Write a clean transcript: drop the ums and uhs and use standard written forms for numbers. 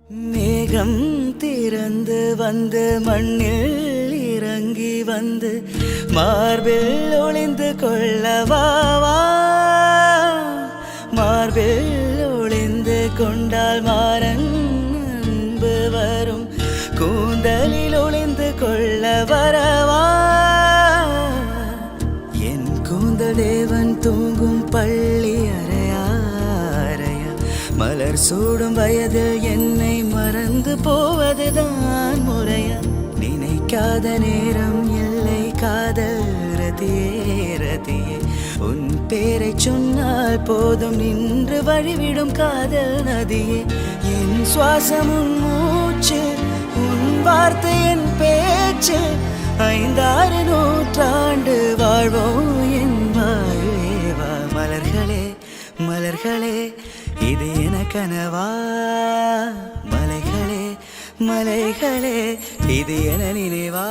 மேகம் திறந்து வந்து மண்ணில் இறங்கி வந்து மார்பில் ஒளிந்து கொள்ளவாவா. மார்பில் ஒளிந்து கொண்டால் மாறன் அன்பு வரும், கூந்தலில் ஒளிந்து கொள்ள வரவா. என் கூந்தல் தேவன் தூங்கும் பள்ளி அறையா அறையா, மலர் சூடும் வயதில் என்னை மறந்து போவதுதான் முறையா. நினைக்காத நேரம் இல்லை காதல் ரதியே ரதியே, உன் பேரை சொன்னால் போதும் நின்று வழிவிடும் காதல் நதியே. என் சுவாசம் உன் மூச்சு, உன் வார்த்தை என் பேச்சு, 5-6 நூற்றாண்டு வாழ்வோம் என் வாழ்வேவா. மலர்களே மலர்களே இது என கனவா, மலைகளே மலைகளே இது என நினைவா.